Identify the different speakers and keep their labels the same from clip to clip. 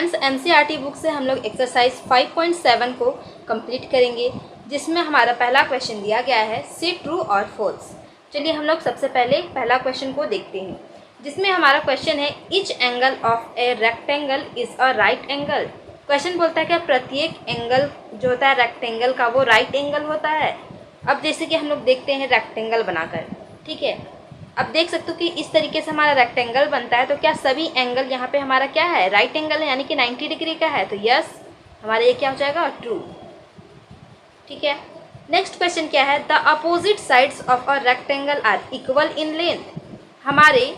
Speaker 1: Friends, NCERT book से हम लोग एक्सरसाइज 5.7 को कंप्लीट करेंगे, जिसमें हमारा पहला क्वेश्चन दिया गया है सी ट्रू और फॉल्स। चलिए हम लोग सबसे पहले पहला क्वेश्चन को देखते हैं, जिसमें हमारा क्वेश्चन है each angle of a rectangle is a right angle. Question बोलता है कि प्रत्येक एंगल जो होता है रेक्टेंगल का वो राइट एंगल होता है। अब जैसे कि हम लोग देखते हैं रेक्टेंगल बनाकर, ठीक है। अब देख सकते हो कि इस तरीके से हमारा रेक्टेंगल बनता है, तो क्या सभी एंगल यहाँ पे हमारा क्या है, राइट एंगल है, यानी कि 90 डिग्री का है। तो यस, हमारा ये क्या हो जाएगा, ट्रू। ठीक है। नेक्स्ट क्वेश्चन क्या है, the opposite sides of a rectangle are equal in length. हमारे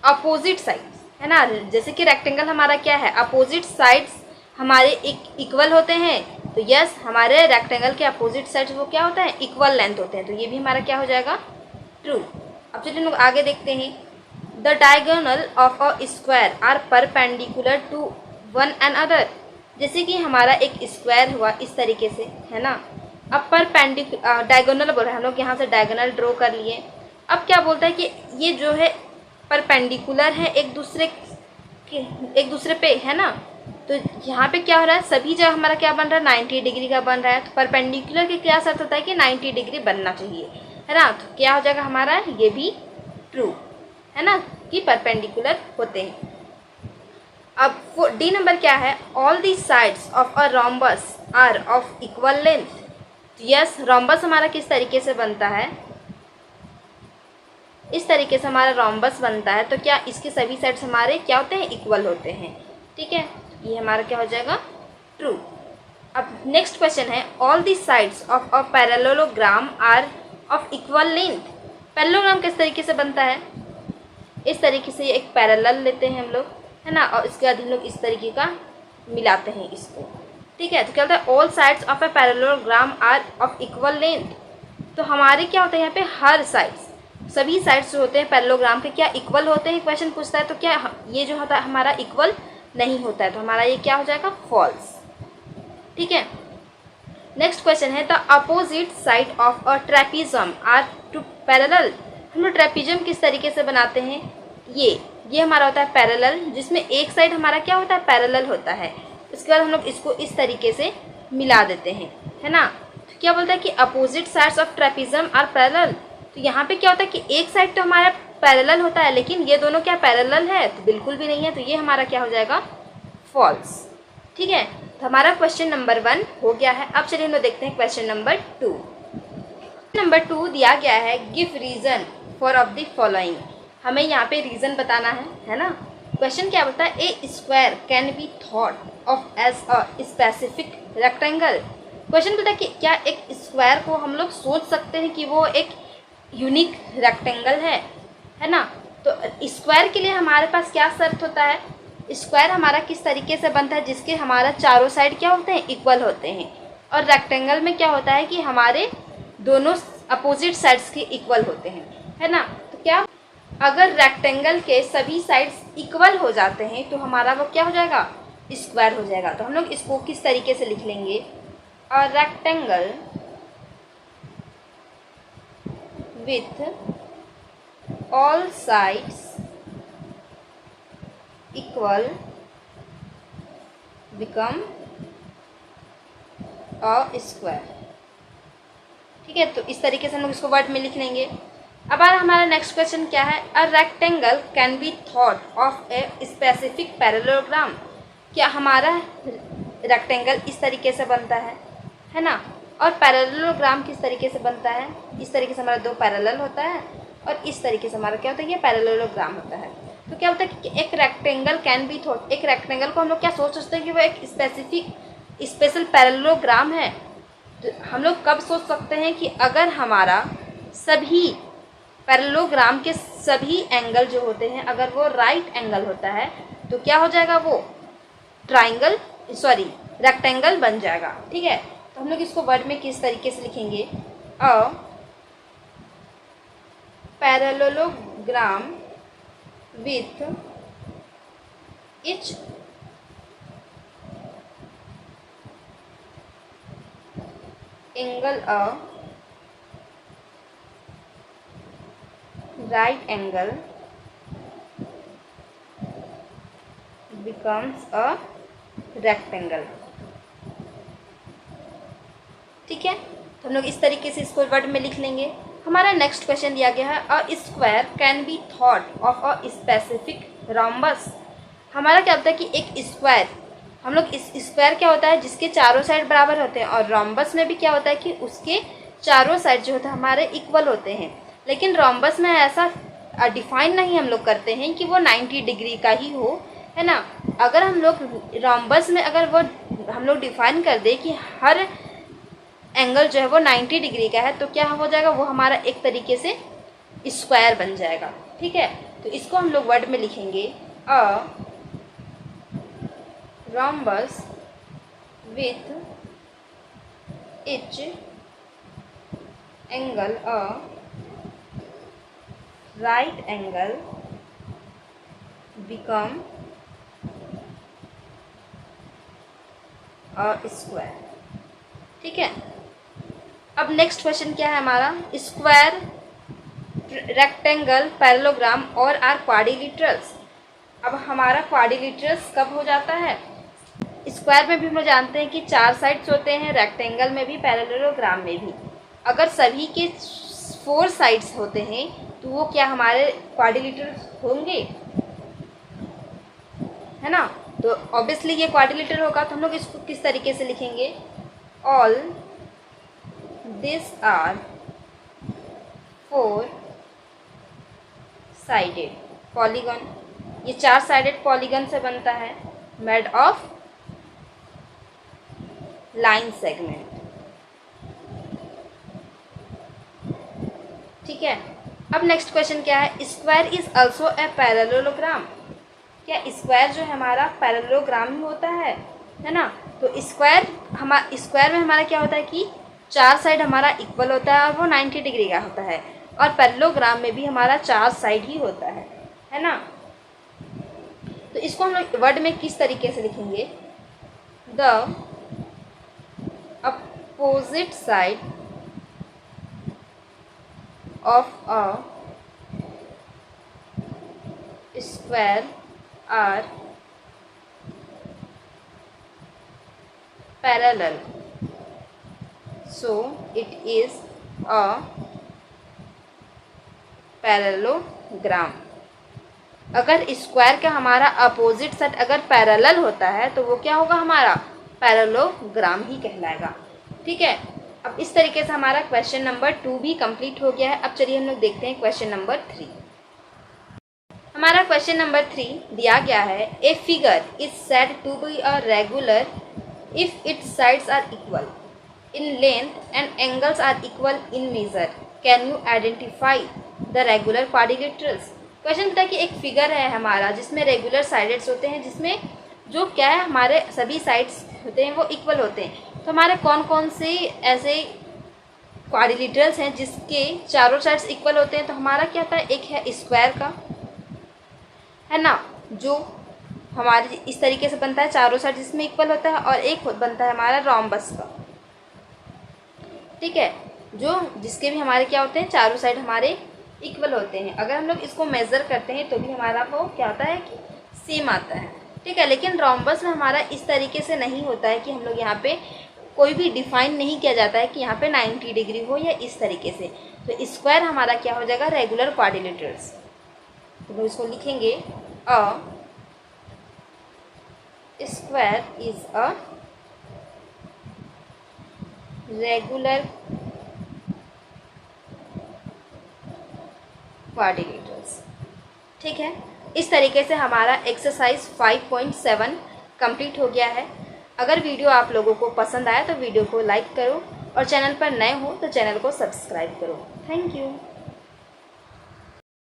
Speaker 1: अपोजिट साइड्स है ना, जैसे कि रेक्टेंगल हमारा क्या है, अपोजिट साइड्स हमारे इक्वल होते हैं। तो यस, हमारे रेक्टेंगल के अपोजिट साइड्स वो क्या होता है, इक्वल लेंथ होते हैं। तो ये भी हमारा क्या हो जाएगा, ट्रू। अब चलिए लोग आगे देखते हैं, the diagonal of a square are perpendicular to one and other. जैसे कि हमारा एक स्क्वायर हुआ इस तरीके से, है ना। अब डायगोनल बोल रहे हैं हम लोग, यहाँ से डायगोनल ड्रॉ कर लिए। अब क्या बोलता है कि ये जो है परपेंडिकुलर है एक दूसरे पे, है ना। तो यहाँ पे क्या हो रहा है, सभी जगह हमारा क्या बन रहा है, 90 डिग्री का बन रहा है। तो परपेंडिकुलर के क्या अर्थ होता है कि 90 डिग्री बनना चाहिए, है ना। तो क्या हो जाएगा हमारा, ये भी ट्रू, है ना, कि परपेंडिकुलर होते हैं। अब डी नंबर क्या है, all the sides of a rhombus are of equal length. Yes, rhombus हमारा किस तरीके से बनता है, इस तरीके से हमारा रोम्बस बनता है। तो क्या इसके सभी साइड्स हमारे क्या होते हैं, इक्वल होते हैं। ठीक है, ये हमारा क्या हो जाएगा, ट्रू। अब नेक्स्ट क्वेश्चन है, all the sides of a parallelogram are of equal length. Parallelogram किस तरीके से बनता है, इस तरीके से एक पैरेलल लेते हैं हम लोग, है ना, और इसके बाद हम लोग इस तरीके का मिलाते हैं इसको। ठीक है, तो क्या होता है, all sides of a parallelogram are of equal length. तो हमारे क्या होता है यहाँ पे, हर साइड्स, सभी साइड्स जो होते हैं पैरेललोग्राम के क्या इक्वल होते हैं, क्वेश्चन पूछता है। तो क्या ये जो होता है हमारा इक्वल नहीं होता है, तो हमारा ये क्या हो जाएगा, फॉल्स। ठीक है। नेक्स्ट क्वेश्चन है, the opposite side of a trapezium are two parallel. हम लोग ट्रेपीजम किस तरीके से बनाते हैं, ये हमारा होता है पैरेलल, जिसमें एक साइड हमारा क्या होता है, पैरेलल होता है। उसके बाद हम लोग इसको इस तरीके से मिला देते हैं, है ना। तो क्या बोलता है कि opposite sides of trapezium are parallel. तो यहाँ पे क्या होता है कि एक साइड तो हमारा पैरेलल होता है, लेकिन ये दोनों क्या पैरेलल है, तो बिल्कुल भी नहीं है। तो ये हमारा क्या हो जाएगा, फॉल्स। ठीक है, तो हमारा क्वेश्चन नंबर 1 हो गया है। अब चलिए हम लोग देखते हैं क्वेश्चन नंबर 2। नंबर 2 दिया गया है, give reason for of the following. हमें यहाँ पे रीजन बताना है ना। क्वेश्चन क्या बोलता है, a square can be thought of as a specific rectangle. Question बोलता है कि क्या एक स्क्वायर को हम लोग सोच सकते हैं कि वो एक यूनिक रेक्टेंगल है ना। तो स्क्वायर के लिए हमारे पास क्या शर्त होता है, स्क्वायर हमारा किस तरीके से बनता है, जिसके हमारा चारों साइड क्या होते हैं, इक्वल होते हैं। और रेक्टेंगल में क्या होता है कि हमारे दोनों अपोजिट साइड्स के इक्वल होते हैं, है ना। तो क्या, अगर रेक्टेंगल के सभी साइड्स इक्वल हो जाते हैं तो हमारा वो क्या हो जाएगा, स्क्वायर हो जाएगा। तो हम लोग इसको किस तरीके से लिख लेंगे, a rectangle with all sides equal become a square. ठीक है, तो इस तरीके से हम लोग इसको वर्ड में लिख लेंगे। अब हमारा नेक्स्ट क्वेश्चन क्या है, a rectangle can be thought of a specific parallelogram. क्या हमारा रेक्टेंगल इस तरीके से बनता है ना। और पैरेललोग्राम किस तरीके से बनता है, इस तरीके से हमारा दो पैरेलल होता है, और इस तरीके से हमारा क्या होता है, ये पैरेललोग्राम होता है। तो क्या होता है कि एक रेक्टेंगल कैन बी थॉट, एक रेक्टेंगल को हम लोग क्या सोच सकते हैं कि वो एक स्पेशल पैरेललोग्राम है। तो हम लोग कब सोच सकते हैं कि अगर हमारा सभी पैरेललोग्राम के सभी एंगल जो होते हैं अगर वो राइट एंगल होता है, तो क्या हो जाएगा, वो रेक्टेंगल बन जाएगा। ठीक है, तो हम लोग इसको वर्ड में किस तरीके से लिखेंगे, a parallelogram with each angle a right angle becomes a rectangle। ठीक है, तो हम लोग इस तरीके से इसको वर्ड में लिख लेंगे। हमारा नेक्स्ट क्वेश्चन दिया गया है, a square can be thought of a specific rhombus. हमारा क्या होता है कि एक स्क्वायर, हम लोग इस स्क्वायर क्या होता है जिसके चारों साइड बराबर होते हैं, और रोम्बस में भी क्या होता है कि उसके चारों साइड जो होता है हमारे इक्वल होते हैं। लेकिन रोम्बस में ऐसा डिफाइन नहीं हम लोग करते हैं कि वो 90 डिग्री का ही हो, है ना। अगर हम लोग रोम्बस में अगर वो हम लोग डिफाइन कर दे कि हर एंगल जो है वो 90 डिग्री का है, तो क्या हो जाएगा, वो हमारा एक तरीके से स्क्वायर बन जाएगा। ठीक है, तो इसको हम लोग वर्ड में लिखेंगे, a rhombus with each angle a right angle become a square. ठीक है, अब नेक्स्ट क्वेश्चन क्या है हमारा, स्क्वायर, रेक्टेंगल, पैरेललोग्राम और आर क्वाड्रिलेटरल्स। अब हमारा क्वाड्रिलेटरल्स कब हो जाता है, स्क्वायर में भी हम लोग जानते हैं कि 4 साइड्स होते हैं, रेक्टेंगल में भी, पैरेललोग्राम में भी। अगर सभी के 4 साइड्स होते हैं तो वो क्या हमारे क्वाड्रिलेटरल्स होंगे, है ना। तो ऑब्वियसली ये क्वाड्रिलेटर होगा, तो हम लोग इसको किस तरीके से लिखेंगे, all this are 4 sided polygon. ये 4 साइडेड पॉलीगन से बनता है, मेड ऑफ लाइन सेगमेंट। ठीक है, अब नेक्स्ट क्वेश्चन क्या है, square is also a parallelogram. क्या स्क्वायर जो है हमारा पैरेललोग्राम ही होता है ना। तो स्क्वायर में हमारा क्या होता है कि 4 साइड हमारा इक्वल होता है और वो 90 डिग्री का होता है, और पैरेललोग्राम में भी हमारा 4 साइड ही होता है ना। तो इसको हम लोग वर्ड में किस तरीके से लिखेंगे, the opposite side of a square are parallel, so it is a parallelogram. अगर स्क्वायर का हमारा अपोजिट साइड अगर पैरेलल होता है तो वो क्या होगा, हमारा पैरेललोग्राम ही कहलाएगा। ठीक है, अब इस तरीके से हमारा क्वेश्चन नंबर 2 भी कंप्लीट हो गया है। अब चलिए हम लोग देखते हैं क्वेश्चन नंबर 3। हमारा क्वेश्चन नंबर 3 दिया गया है, a figure is said to be a regular if its sides are equal in length and angles are equal in measure, can you identify the regular quadrilaterals। Question था कि एक figure है हमारा जिसमें regular sides होते हैं, जिसमें जो क्या है हमारे सभी साइड्स होते हैं वो इक्वल होते हैं। तो हमारे कौन कौन से ऐसे क्वाड्रिलेटरल्स हैं जिसके चारों साइड्स इक्वल होते हैं। तो हमारा क्या था, एक है स्क्वायर का, है ना, जो हमारे इस तरीके से बनता है, चारों साइड जिसमें इक्वल होता है, और एक बनता है हमारा रोम्बस का। ठीक है, जो जिसके भी हमारे क्या होते हैं, चारों साइड हमारे इक्वल होते हैं। अगर हम लोग इसको मेज़र करते हैं तो भी हमारा वो क्या होता है कि सेम आता है। ठीक है, लेकिन रोम्बस में हमारा इस तरीके से नहीं होता है कि हम लोग यहाँ पे कोई भी डिफाइन नहीं किया जाता है कि यहाँ पे 90 डिग्री हो या इस तरीके से। तो स्क्वायर हमारा क्या हो जाएगा, रेगुलर क्वाड्रिलेटरल्स। तो इसको लिखेंगे, अ square is a regular quadrilaterals। ठीक है, इस तरीके से हमारा एक्सरसाइज 5.7 कंप्लीट हो गया है। अगर वीडियो आप लोगों को पसंद आया तो वीडियो को लाइक करो, और चैनल पर नए हो तो चैनल को सब्सक्राइब करो। Thank you.